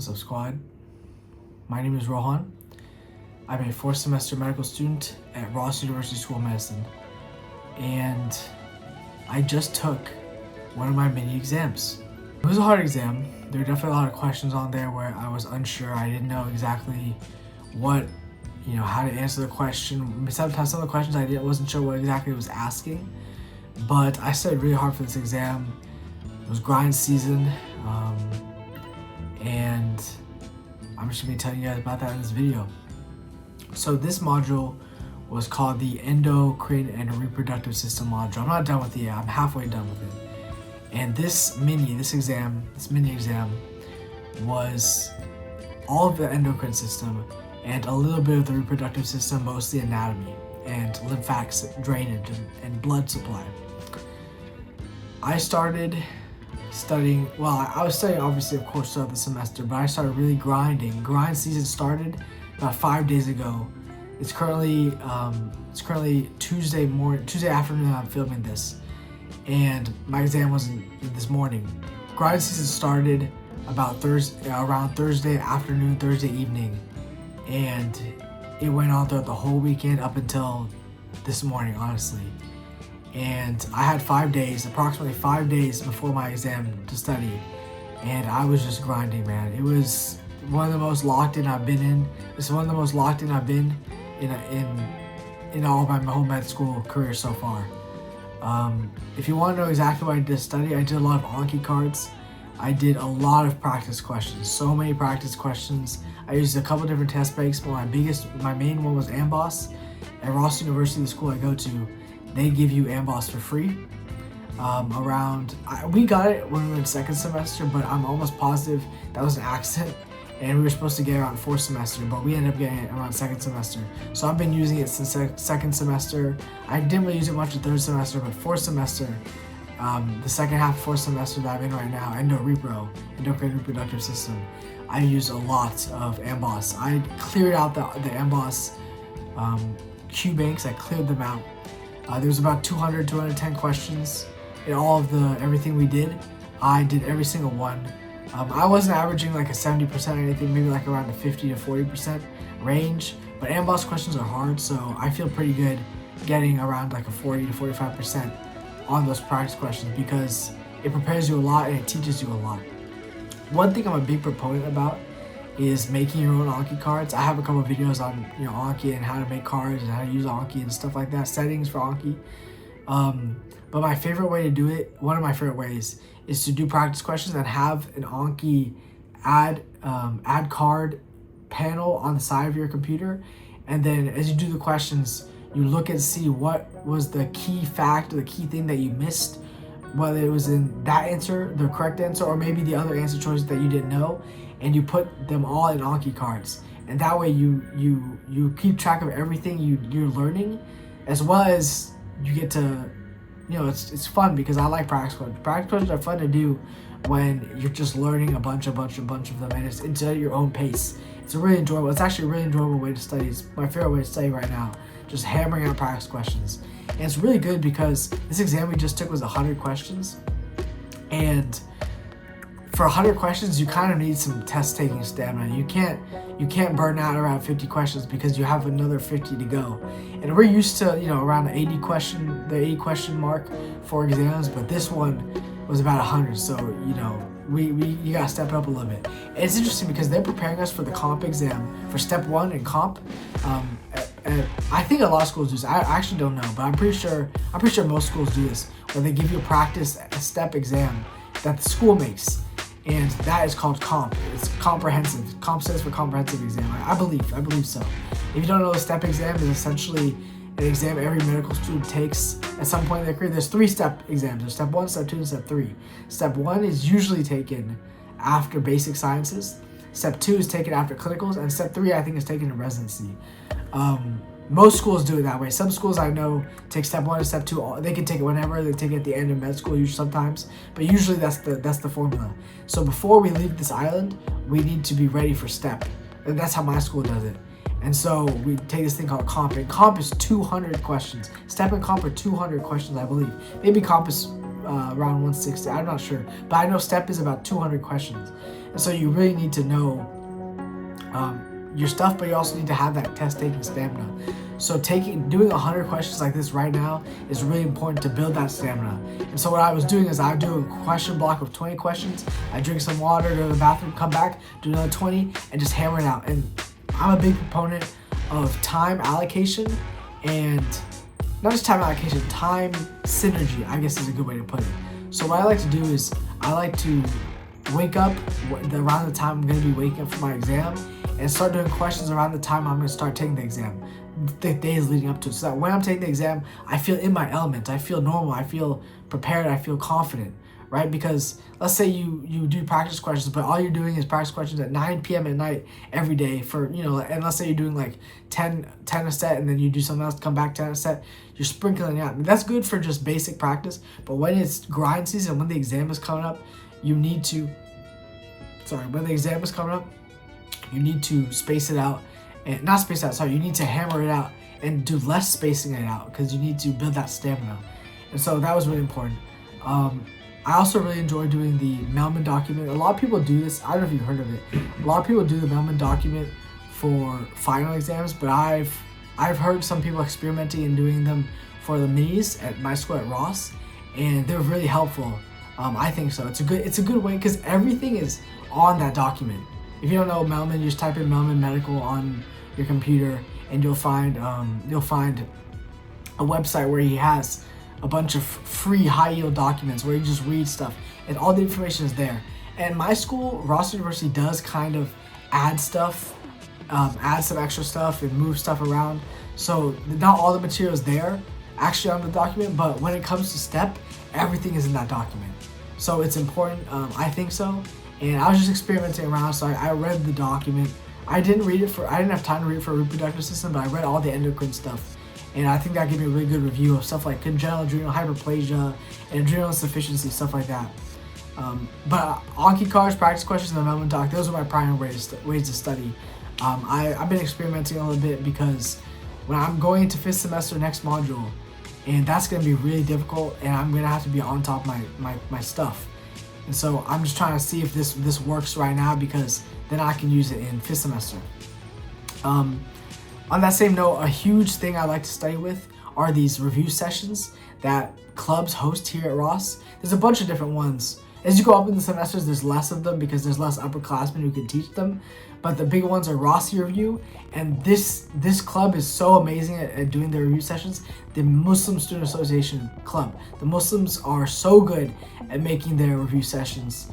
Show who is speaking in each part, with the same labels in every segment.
Speaker 1: What's up, squad? My name is Rohan. I'm a fourth semester medical student at Ross University School of Medicine, and I just took one of my mini exams. It was a hard exam. There were definitely a lot of questions on there where I was unsure. I didn't know exactly how to answer the question. Sometimes some of the questions wasn't sure what exactly it was asking, but I studied really hard for this exam. It was grind season, and I'm just gonna be telling you guys about that in this video. So this module was called the Endocrine and Reproductive System module. I'm not done with it yet. I'm halfway done with it. And this mini exam was all of the endocrine system and a little bit of the reproductive system, mostly anatomy and lymphatic drainage and blood supply. I started studying, I was studying obviously of course throughout the semester, but I started really grinding. Grind season started about 5 days ago. It's currently Tuesday afternoon I'm filming this, and my exam wasn't this morning. Grind season started around Thursday afternoon, Thursday evening, and it went on throughout the whole weekend up until this morning, honestly. And I had approximately 5 days before my exam to study, and I was just grinding, man. It was one of the most locked in I've been in. It's one of the most locked in I've been in all of my whole med school career so far. If you want to know exactly what I did to study, I did a lot of Anki cards. I did a lot of practice questions, so many practice questions. I used a couple different test banks, but my main one was AMBOSS. At Ross University, the school I go to, they give you AMBOSS for free. We got it when we were in second semester, but I'm almost positive that was an accident, and we were supposed to get it around fourth semester, but we ended up getting it around second semester. So I've been using it since second semester. I didn't really use it much in third semester, but fourth semester, the second half of fourth semester that I'm in right now, endocrine reproductive system, I used a lot of AMBOSS. I cleared out the AMBOSS Q banks. I cleared them out. There was about 210 questions in all of everything we did. I did every single one. I wasn't averaging like a 70% or anything, maybe like around a 50 to 40% range, but AMBOSS questions are hard, so I feel pretty good getting around like a 40 to 45% on those practice questions because it prepares you a lot and it teaches you a lot. One thing I'm a big proponent about is making your own Anki cards. I have a couple of videos on Anki and how to make cards and how to use Anki and stuff like that, settings for Anki. But my favorite way to do it, one of my favorite ways, is to do practice questions and have an Anki add card panel on the side of your computer, and then as you do the questions, you look and see what was the key fact or the key thing that you missed, whether it was in that answer, the correct answer, or maybe the other answer choices that you didn't know, and you put them all in Anki cards. And that way you keep track of everything you're learning, as well as you get to, it's fun because I like practice questions. Practice questions are fun to do when you're just learning a bunch of them, and it's at your own pace. It's actually a really enjoyable way to study. It's my favorite way to study right now, just hammering out practice questions. And it's really good because this exam we just took was 100 questions, and for 100 questions, you kind of need some test-taking stamina. You can't burn out around 50 questions because you have another 50 to go. And we're used to, around the 80 question mark for exams, but this one was about 100. So, you gotta step it up a little bit. And it's interesting because they're preparing us for the comp exam for step 1 in comp. I think a lot of schools do this. I actually don't know, but I'm pretty sure most schools do this, where they give you a step exam that the school makes. And that is called comp. It's comprehensive. Comp stands for comprehensive exam. I believe so. If you don't know, the STEP exam is essentially an exam every medical student takes at some point in their career. There's 3 STEP exams. There's step 1, step 2, and step 3. Step 1 is usually taken after basic sciences. Step 2 is taken after clinicals, and step 3 I think is taken in residency. Most schools do it that way. Some schools I know take step 1 and step 2. They can take it whenever. They take it at the end of med school, usually sometimes. But usually that's the formula. So before we leave this island, we need to be ready for step. And that's how my school does it. And so we take this thing called comp. And comp is 200 questions. Step and comp are 200 questions, I believe. Maybe comp is around 160. I'm not sure, but I know STEP is about 200 questions, and so you really need to know your stuff, but you also need to have that test taking stamina. So doing 100 questions like this right now is really important to build that stamina. And so what I was doing is I would do a question block of 20 questions. I drink some water, go to the bathroom, come back, do another 20, and just hammer it out. And I'm a big proponent of time allocation, and not just time allocation, time synergy, I guess is a good way to put it. So what I like to do is I like to wake up around the time I'm going to be waking up for my exam, and start doing questions around the time I'm going to start taking the exam, the days leading up to it, so that when I'm taking the exam, I feel in my element, I feel normal, I feel prepared, I feel confident, right? Because let's say you do practice questions, but all you're doing is practice questions at 9 p.m. at night every day for, and let's say you're doing like 10 a set, and then you do something else, come back 10 a set, you're sprinkling out. And that's good for just basic practice, but when it's grind season, when the exam is coming up, when the exam is coming up, you need to space it out, and not space it out, sorry, you need to hammer it out and do less spacing it out, because you need to build that stamina. And so that was really important. I also really enjoy doing the Melman document. A lot of people do this. I don't know if you've heard of it. A lot of people do the Melman document for final exams, but I've heard some people experimenting and doing them for the minis at my school at Ross, and they're really helpful. I think so. It's a good way, because everything is on that document. If you don't know Melman, you just type in Melman Medical on your computer, and you'll find a website where he has a bunch of free high-yield documents where you just read stuff, and all the information is there. And my school, Ross University, does kind of add stuff, add some extra stuff and move stuff around. So not all the material is there actually on the document, but when it comes to STEP, everything is in that document. So it's important, I think so. And I was just experimenting around, so I read the document. I didn't have time to read it for reproductive system, but I read all the endocrine stuff. And I think that gave me a really good review of stuff like congenital adrenal hyperplasia and adrenal insufficiency, stuff like that. But Anki cards, practice questions, and the Melman doc, those are my primary ways to study. I've been experimenting a little bit, because when I'm going into 5th semester next module, and that's going to be really difficult, and I'm going to have to be on top of my stuff. And so I'm just trying to see if this works right now, because then I can use it in 5th semester. On that same note, a huge thing I like to study with are these review sessions that clubs host here at Ross. There's a bunch of different ones. As you go up in the semesters, there's less of them because there's less upperclassmen who can teach them. But the big ones are Rossi Review, and this club is so amazing at doing their review sessions. The Muslim Student Association Club. The Muslims are so good at making their review sessions.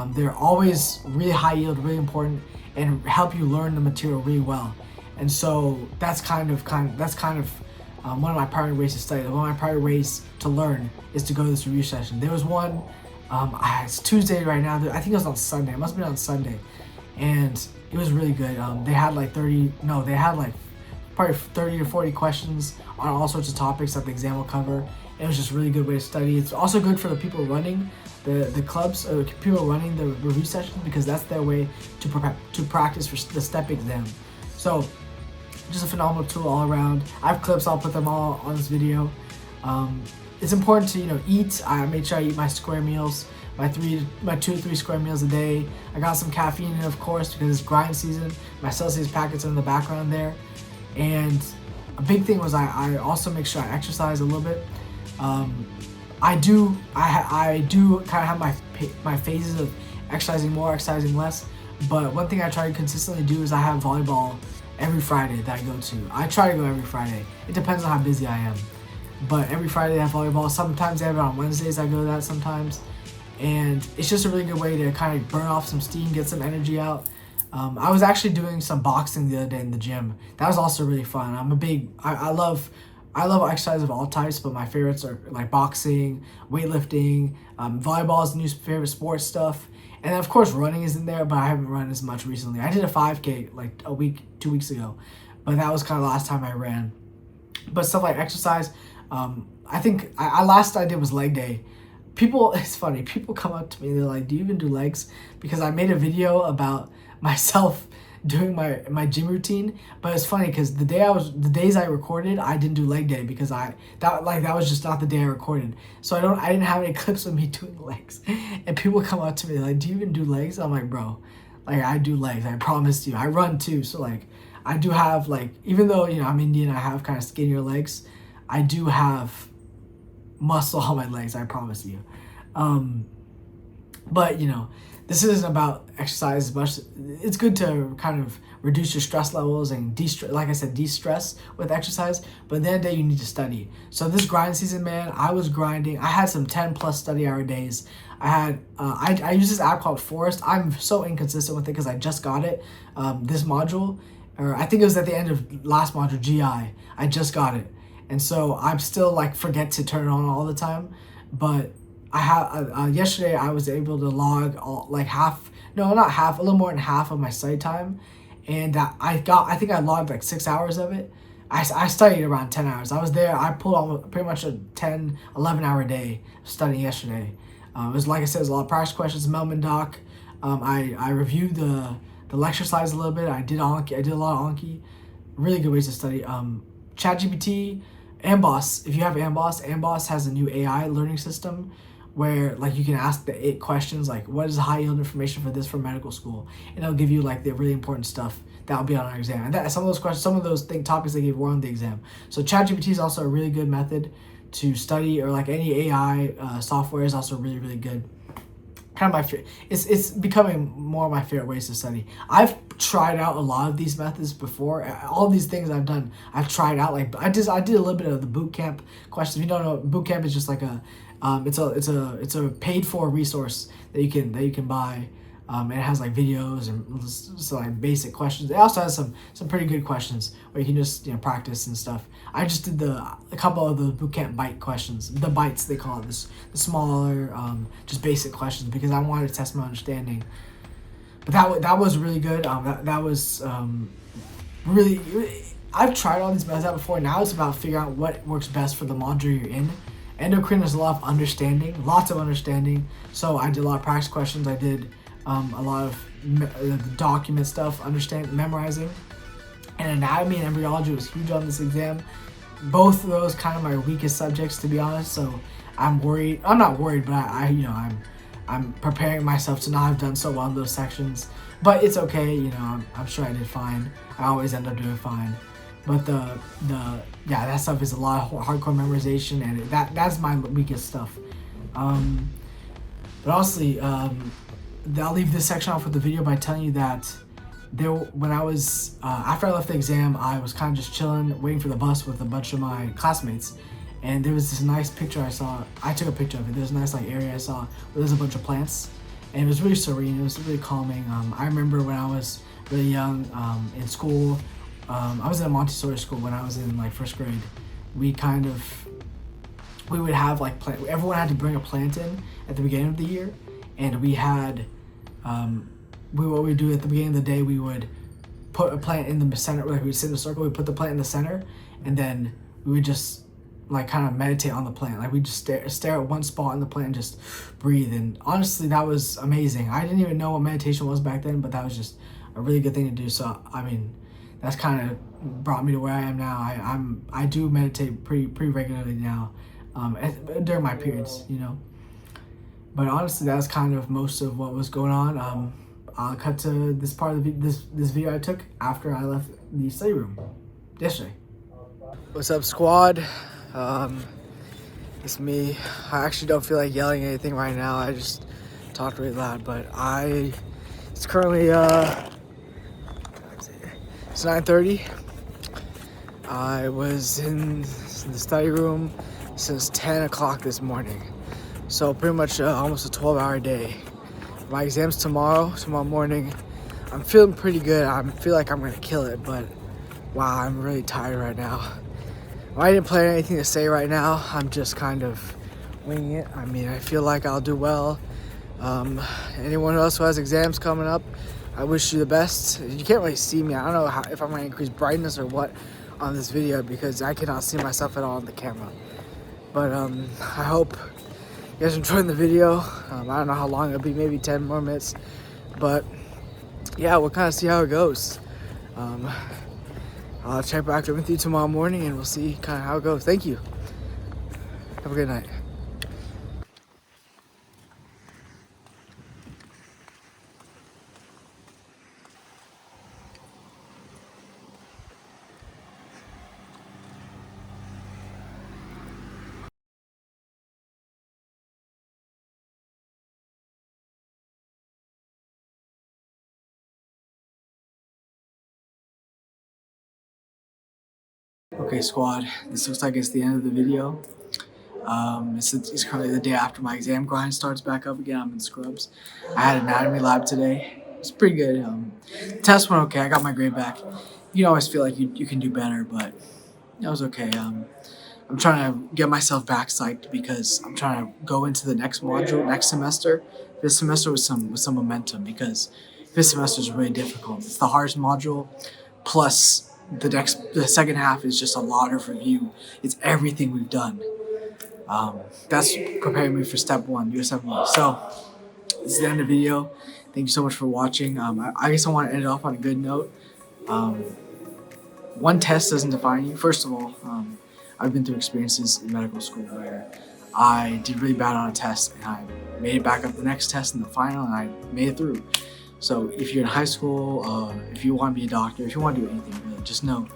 Speaker 1: They're always really high yield, really important, and help you learn the material really well. And so that's kind of one of my primary ways to study. One of my primary ways to learn is to go to this review session. There was one, it's Tuesday right now. I think it was on Sunday. It must have been on Sunday, and it was really good. They had probably 30 to 40 questions on all sorts of topics that the exam will cover. It was just a really good way to study. It's also good for the people running the clubs, or people running the review sessions, because that's their way to practice for the STEP exam. So just a phenomenal tool all around. I have clips, I'll put them all on this video. It's important to eat. I make sure I eat my square meals, my 2 to 3 square meals a day. I got some caffeine in, of course, because it's grind season. My Celsius packets are in the background there. And a big thing was I also make sure I exercise a little bit. I do kind of have my phases of exercising more, exercising less. But one thing I try to consistently do is I have volleyball every Friday that I go to. I try to go every Friday. It depends on how busy I am. But every Friday I have volleyball. Sometimes they have it on Wednesdays. I go to that sometimes. And it's just a really good way to kind of burn off some steam, get some energy out. I was actually doing some boxing the other day in the gym. That was also really fun. I love exercise of all types, but my favorites are like boxing, weightlifting, volleyball is the new favorite sports stuff. And then of course running is in there, but I haven't run as much recently. I did a 5K like 2 weeks ago, but that was kind of the last time I ran. But stuff like exercise, I think last I did was leg day. It's funny, people come up to me, they're like, do you even do legs? Because I made a video about myself doing my gym routine. But it's funny because the days I recorded, I didn't do leg day because that was just not the day I recorded. So I didn't have any clips of me doing legs. And people come up to me like, "Do you even do legs?" I'm like, "Bro, like I do legs. I promise you. I run too. So like I do have like, even though I'm Indian, I have kind of skinnier legs. I do have muscle on my legs. I promise you." But this isn't about exercise as much. It's good to kind of reduce your stress levels and de-stress with exercise. But at the end of the day, you need to study. So this grind season, man, I was grinding. I had some 10+ study hour days. I had I use this app called Forest. I'm so inconsistent with it because I just got it. This module, or I think it was at the end of last module, GI. I just got it, and so I'm still like forget to turn it on all the time. But I have yesterday I was able to log a little more than half of my study time, and I think I logged like 6 hours of it. I studied around 10 hours. I was there. I pulled on pretty much a 10-11 hour day studying yesterday. It was, like I said, it was a lot of practice questions, Melman doc. I reviewed the lecture slides a little bit. I did Anki. I did a lot of Anki. Really good ways to study. ChatGPT, Amboss. If you have Amboss has a new AI learning system where like you can ask the 8 questions like, what is high yield information for medical school, and it'll give you like the really important stuff that will be on our exam. And some of those topics they gave were on the exam. So ChatGPT is also a really good method to study, or like any AI software is also really, really good. Kind of my favorite. It's becoming more of my favorite ways to study. I've tried out a lot of these methods before. All these things I've done, I've tried out. Like I did a little bit of the boot camp questions. If you don't know, boot camp is just like it's a paid for resource that you can buy. And it has like videos and so like basic questions. It also has some pretty good questions where you can just practice and stuff. I just did a couple of the bootcamp bite questions, the bites they call it, the smaller just basic questions, because I wanted to test my understanding. But that was really good. That was really. I've tried all these methods out before. Now it's about figuring out what works best for the module you're in. Endocrine is a lot of lots of understanding. So I did a lot of practice questions. I did a lot of the document stuff, memorizing. And anatomy and embryology was huge on this exam. Both of those kind of my weakest subjects, to be honest. So I'm worried. I'm not worried, but I'm preparing myself to not have done so well in those sections. But it's okay. I'm sure I did fine. I always end up doing fine. But that stuff is a lot of hardcore memorization, and that's my weakest stuff. But honestly, I'll leave this section off with the video by telling you that when I was after I left the exam, I was kind of just chilling, waiting for the bus with a bunch of my classmates, and there was this nice picture I saw. I took a picture of it. There's a nice area I saw where there's a bunch of plants, and it was really serene. It was really calming. I remember when I was really young in school. I was in a Montessori school when I was in like first grade. We would have like everyone had to bring a plant in at the beginning of the year, and we had. What we do at the beginning of the day, we would put a plant in the center. Like we'd sit in a circle, we'd put the plant in the center, and then we would just like kind of meditate on the plant. Like we just stare at one spot in the plant and just breathe. And honestly, that was amazing. I didn't even know what meditation was back then, but that was just a really good thing to do. So I mean, that's kind of brought me to where I am now. I do meditate pretty regularly now, during my periods, But honestly, that's kind of most of what was going on. I'll cut to this part of this video I took after I left the study room yesterday. What's up, squad? It's me. I actually don't feel like yelling anything right now. I just talked really loud, but it's currently it's 9:30. I was in the study room since 10 o'clock this morning. So pretty much almost a 12-hour day. My exam's tomorrow morning. I'm feeling pretty good. I feel like I'm gonna kill it, but wow, I'm really tired right now. I didn't plan anything to say right now. I'm just kind of winging it. I mean, I feel like I'll do well. Anyone else who has exams coming up, I wish you the best. You can't really see me. I don't know if I'm gonna increase brightness or what on this video because I cannot see myself at all on the camera. But I hope you guys enjoyed the video. I don't know how long it'll be, maybe 10 more minutes. But yeah, we'll kind of see how it goes. I'll check back in with you tomorrow morning and we'll see kind of how it goes. Thank you. Have a good night. Okay, squad, this looks like it's the end of the video. It's currently the day after my exam grind starts back up again. I'm in scrubs. I had anatomy lab today. It's pretty good. Test went okay. I got my grade back. You always feel like you can do better, but it was okay. I'm trying to get myself back psyched because I'm trying to go into the next module next semester. This semester with some momentum because this semester is really difficult. It's the hardest module, plus the second half is just a lot of review. It's everything we've done. That's preparing me for step one, USF1. So this is the end of the video. Thank you so much for watching. I guess I want to end it off on a good note. One test doesn't define you. First of all, I've been through experiences in medical school where I did really bad on a test and I made it back up the next test in the final and I made it through. So if you're in high school, if you want to be a doctor, if you want to do anything really, just know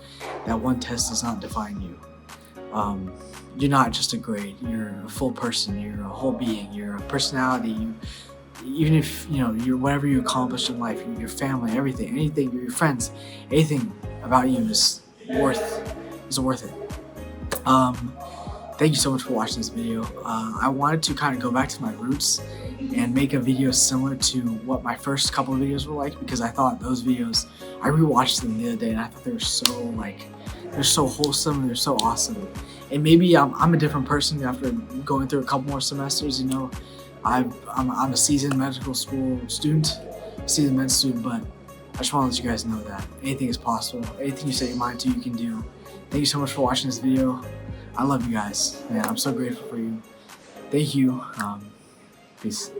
Speaker 1: that one test does not define you. You're not just a grade, you're a full person, you're a whole being, you're a personality. Even if you're whatever you accomplish in life, your family, everything, your friends, anything about you is worth it. Thank you so much for watching this video. I wanted to kind of go back to my roots and make a video similar to what my first couple of videos were like, because I thought those videos, I rewatched them the other day and I thought they were so they're so wholesome, they're so awesome. And maybe I'm a different person after going through a couple more semesters. I'm a seasoned medical school student, seasoned med student, but I just want to let you guys know that anything is possible. Anything you set your mind to, you can do. Thank you so much for watching this video. I love you guys, man. I'm so grateful for you. Thank you. Peace.